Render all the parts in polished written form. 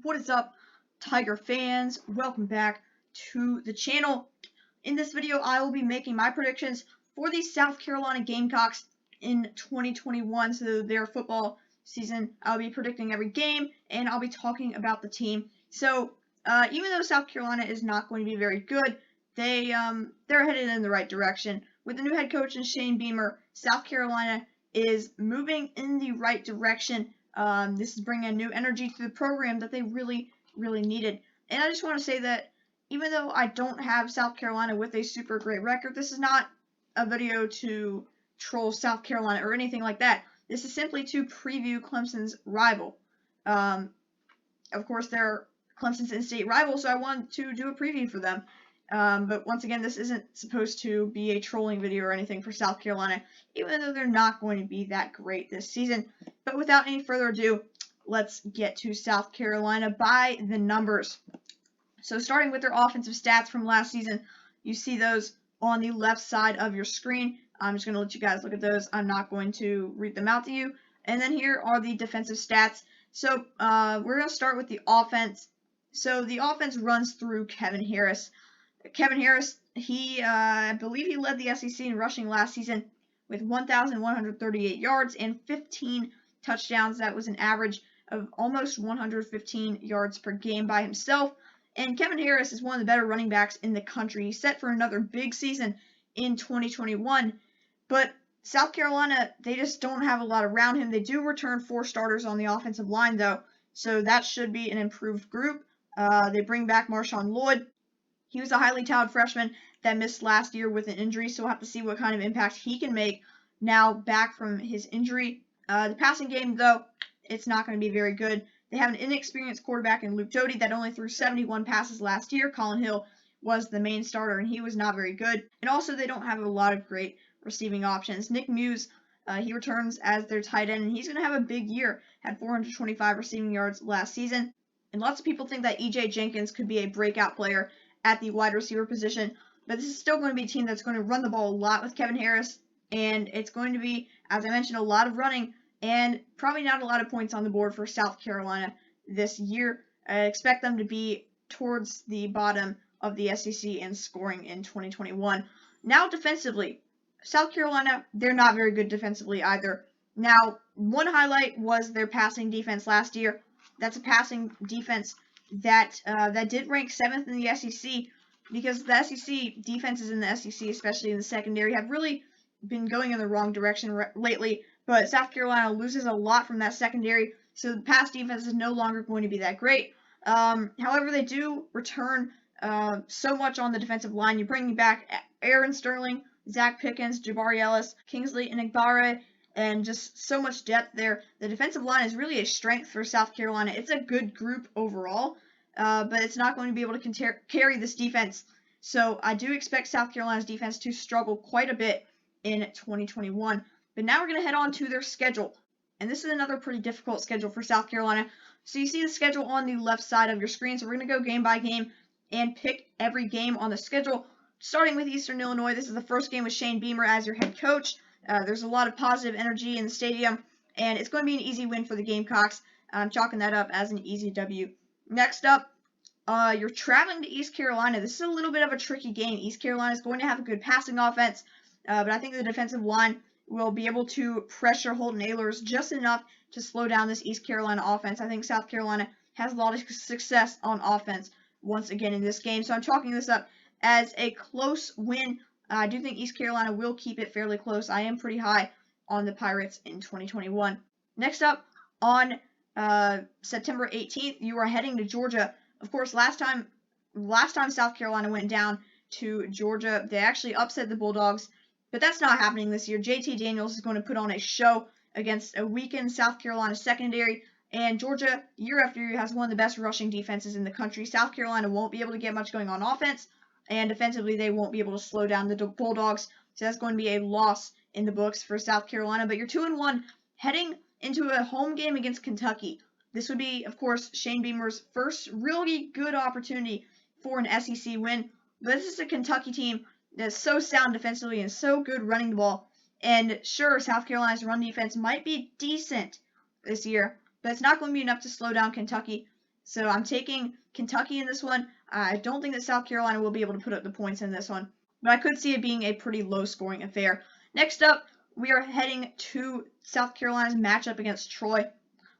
What is up, Tiger fans? Welcome back to the channel. In this video, I will be making my predictions for the South Carolina Gamecocks in 2021, so their football season. I'll be predicting every game, and I'll be talking about the team. So, even though South Carolina is not going to be very good, they're headed in the right direction. With the new head coach and Shane Beamer, South Carolina is moving in the right direction. This is bringing a new energy to the program that they really, really needed. And I just want to say that even though I don't have South Carolina with a super great record, this is not a video to troll South Carolina or anything like that. This is simply to preview Clemson's rival. Of course, they're Clemson's in-state rival, so I wanted to do a preview for them. But once again, this isn't supposed to be a trolling video or anything for South Carolina, even though they're not going to be that great this season. But without any further ado, let's get to South Carolina by the numbers. So starting with their offensive stats from last season, you see those on the left side of your screen. I'm just going to let you guys look at those. I'm not going to read them out to you. And then here are the defensive stats. So we're going to start with the offense. So the offense runs through Kevin Harris. Kevin Harris, I believe he led the SEC in rushing last season with 1,138 yards and 15 touchdowns. That was an average of almost 115 yards per game by himself. And Kevin Harris is one of the better running backs in the country. He's set for another big season in 2021. But South Carolina, they just don't have a lot around him. They do return 4 starters on the offensive line, though, so that should be an improved group. They bring back Marshawn Lloyd. He was a highly touted freshman that missed last year with an injury, so we'll have to see what kind of impact he can make now back from his injury. The passing game, though, it's not going to be very good. They have an inexperienced quarterback in Luke Doty that only threw 71 passes last year. Colin Hill was the main starter, and he was not very good. And also, they don't have a lot of great receiving options. Nick Muse, he returns as their tight end, and he's going to have a big year. Had 425 receiving yards last season. And lots of people think that E.J. Jenkins could be a breakout player at the wide receiver position, but this is still going to be a team that's going to run the ball a lot with Kevin Harris, and it's going to be, as I mentioned, a lot of running and probably not a lot of points on the board for South Carolina this year. I expect them to be towards the bottom of the SEC in scoring in 2021. Now defensively, South Carolina, they're not very good defensively either. Now, one highlight was their passing defense last year. That's a passing defense that did rank 7th in the SEC, because the SEC defenses in the SEC, especially in the secondary, have really been going in the wrong direction lately. But South Carolina loses a lot from that secondary, so the pass defense is no longer going to be that great. However, they do return so much on the defensive line. You're bringing back Aaron Sterling, Zach Pickens, Jabari Ellis, Kingsley Enagbare, and just so much depth there. The defensive line is really a strength for South Carolina. It's a good group overall, but it's not going to be able to carry this defense. So I do expect South Carolina's defense to struggle quite a bit in 2021. But now we're going to head on to their schedule. And this is another pretty difficult schedule for South Carolina. So you see the schedule on the left side of your screen. So we're going to go game by game and pick every game on the schedule. Starting with Eastern Illinois, this is the first game with Shane Beamer as your head coach. There's a lot of positive energy in the stadium, and it's going to be an easy win for the Gamecocks. I'm chalking that up as an easy W. Next up, you're traveling to East Carolina. This is a little bit of a tricky game. East Carolina is going to have a good passing offense, but I think the defensive line will be able to pressure Holton Ahlers just enough to slow down this East Carolina offense. I think South Carolina has a lot of success on offense once again in this game, so I'm chalking this up as a close win. I do think East Carolina will keep it fairly close. I am pretty high on the Pirates in 2021. Next up, on September 18th, you are heading to Georgia. Of course, last time South Carolina went down to Georgia, they actually upset the Bulldogs, but that's not happening this year. JT Daniels is going to put on a show against a weakened South Carolina secondary, and Georgia, year after year, has one of the best rushing defenses in the country. South Carolina won't be able to get much going on offense, and defensively, they won't be able to slow down the Bulldogs. So that's going to be a loss in the books for South Carolina. But you're 2-1 heading into a home game against Kentucky. This would be, of course, Shane Beamer's first really good opportunity for an SEC win. But this is a Kentucky team that's so sound defensively and so good running the ball. And sure, South Carolina's run defense might be decent this year, but it's not going to be enough to slow down Kentucky. So I'm taking Kentucky in this one. I don't think that South Carolina will be able to put up the points in this one, but I could see it being a pretty low-scoring affair. Next up, we are heading to South Carolina's matchup against Troy.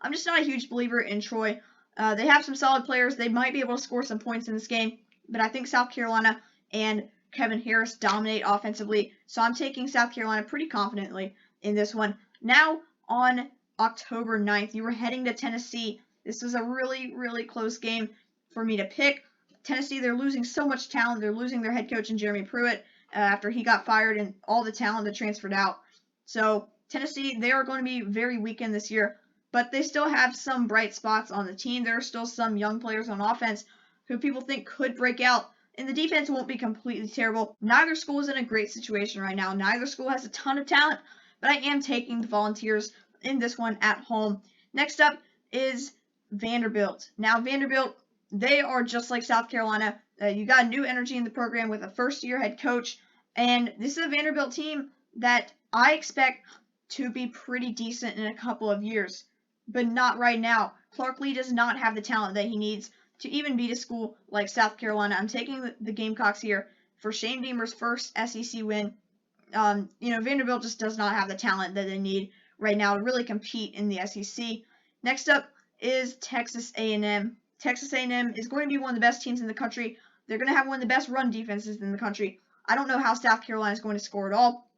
I'm just not a huge believer in Troy. They have some solid players. They might be able to score some points in this game, but I think South Carolina and Kevin Harris dominate offensively, so I'm taking South Carolina pretty confidently in this one. Now, on October 9th, you were heading to Tennessee. This was a really, really close game for me to pick. Tennessee, they're losing so much talent. They're losing their head coach in Jeremy Pruitt after he got fired, and all the talent that transferred out. So Tennessee, they are going to be very weakened this year, but they still have some bright spots on the team. There are still some young players on offense who people think could break out, and the defense won't be completely terrible. Neither school is in a great situation right now. Neither school has a ton of talent, but I am taking the Volunteers in this one at home. Next up is Vanderbilt. Now, Vanderbilt, they are just like South Carolina. You got new energy in the program with a first-year head coach, and this is a Vanderbilt team that I expect to be pretty decent in a couple of years, but not right now. Clark Lee does not have the talent that he needs to even beat a school like South Carolina. I'm taking the Gamecocks here for Shane Beamer's first SEC win. Vanderbilt just does not have the talent that they need right now to really compete in the SEC. Next up is Texas A&M. Texas A&M is going to be one of the best teams in the country. They're going to have one of the best run defenses in the country. I don't know how South Carolina is going to score at all.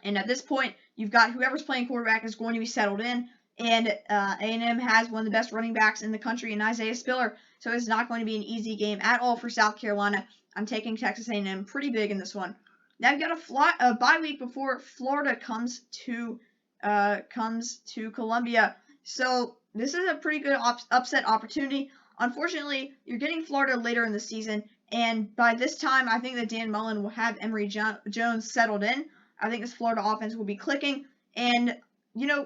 And at this point, you've got whoever's playing quarterback is going to be settled in. And A&M has one of the best running backs in the country in Isaiah Spiller. So it's not going to be an easy game at all for South Carolina. I'm taking Texas A&M pretty big in this one. Now you've got a bye week before Florida comes to Columbia. So this is a pretty good upset opportunity. Unfortunately, you're getting Florida later in the season, and by this time, I think that Dan Mullen will have Emory Jones settled in. I think this Florida offense will be clicking, and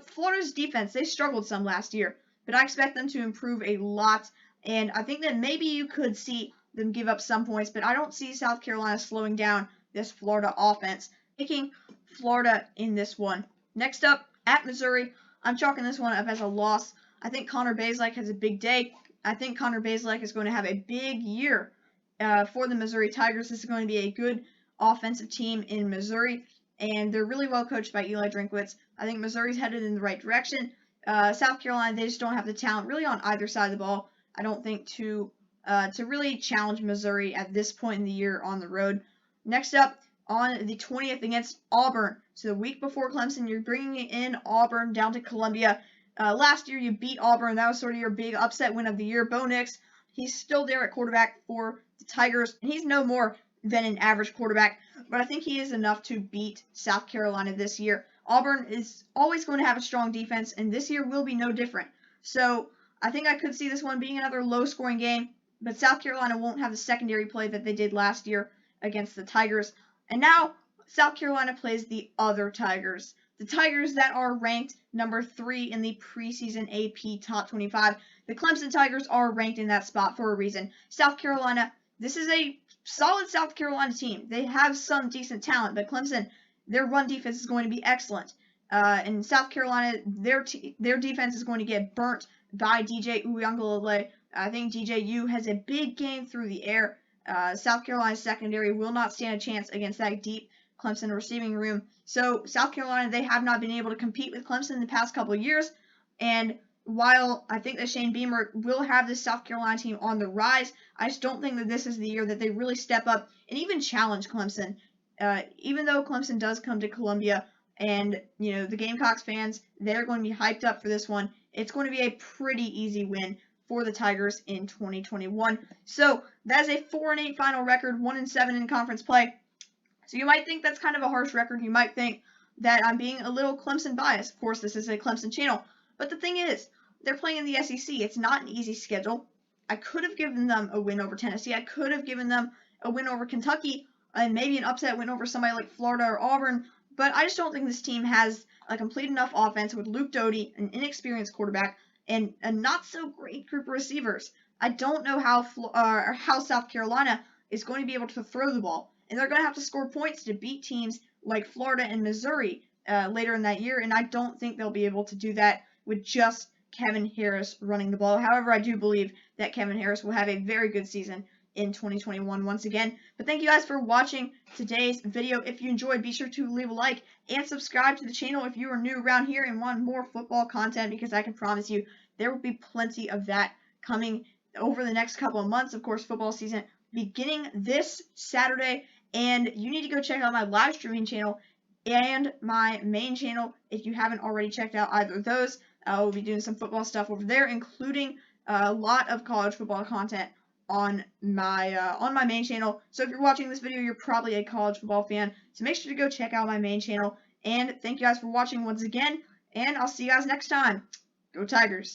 Florida's defense, they struggled some last year, but I expect them to improve a lot, and I think that maybe you could see them give up some points, but I don't see South Carolina slowing down this Florida offense. Taking Florida in this one. Next up, at Missouri, I'm chalking this one up as a loss. I think Connor Bazelak has a big day. I think Connor Bazelak is going to have a big year for the Missouri Tigers. This is going to be a good offensive team in Missouri, and they're really well coached by Eli Drinkwitz. I think Missouri's headed in the right direction. South Carolina, they just don't have the talent really on either side of the ball, I don't think, to really challenge Missouri at this point in the year on the road. Next up, on the 20th against Auburn. So the week before Clemson, you're bringing in Auburn down to Columbia. Last year, you beat Auburn. That was sort of your big upset win of the year. Bo Nix, he's still there at quarterback for the Tigers, and he's no more than an average quarterback, but I think he is enough to beat South Carolina this year. Auburn is always going to have a strong defense, and this year will be no different. So I think I could see this one being another low-scoring game, but South Carolina won't have the secondary play that they did last year against the Tigers. And now South Carolina plays the other Tigers. The Tigers that are ranked number 3 in the preseason AP Top 25. The Clemson Tigers are ranked in that spot for a reason. South Carolina, this is a solid South Carolina team. They have some decent talent, but Clemson, their run defense is going to be excellent. And South Carolina, their defense is going to get burnt by DJ Uiagalelei. I think DJU has a big game through the air. South Carolina's secondary will not stand a chance against that deep Clemson receiving room. So South Carolina, they have not been able to compete with Clemson in the past couple of years. And while I think that Shane Beamer will have this South Carolina team on the rise, I just don't think that this is the year that they really step up and even challenge Clemson. Even though Clemson does come to Columbia, and the Gamecocks fans, they're going to be hyped up for this one. It's going to be a pretty easy win for the Tigers in 2021. So that is a 4-8 final record, 1-7 in conference play. So you might think that's kind of a harsh record. You might think that I'm being a little Clemson biased. Of course, this is a Clemson channel. But the thing is, they're playing in the SEC. It's not an easy schedule. I could have given them a win over Tennessee. I could have given them a win over Kentucky and maybe an upset win over somebody like Florida or Auburn. But I just don't think this team has a complete enough offense with Luke Doty, an inexperienced quarterback, and a not-so-great group of receivers. I don't know how South Carolina is going to be able to throw the ball. And they're going to have to score points to beat teams like Florida and Missouri later in that year. And I don't think they'll be able to do that with just Kevin Harris running the ball. However, I do believe that Kevin Harris will have a very good season in 2021 once again. But thank you guys for watching today's video. If you enjoyed, be sure to leave a like and subscribe to the channel if you are new around here and want more football content, because I can promise you there will be plenty of that coming over the next couple of months. Of course, football season beginning this Saturday, and you need to go check out my live streaming channel and my main channel if you haven't already checked out either of those. We'll be doing some football stuff over there, including a lot of college football content on my main channel. So if you're watching this video, you're probably a college football fan, so make sure to go check out my main channel. And thank you guys for watching once again, and I'll see you guys next time. Go Tigers!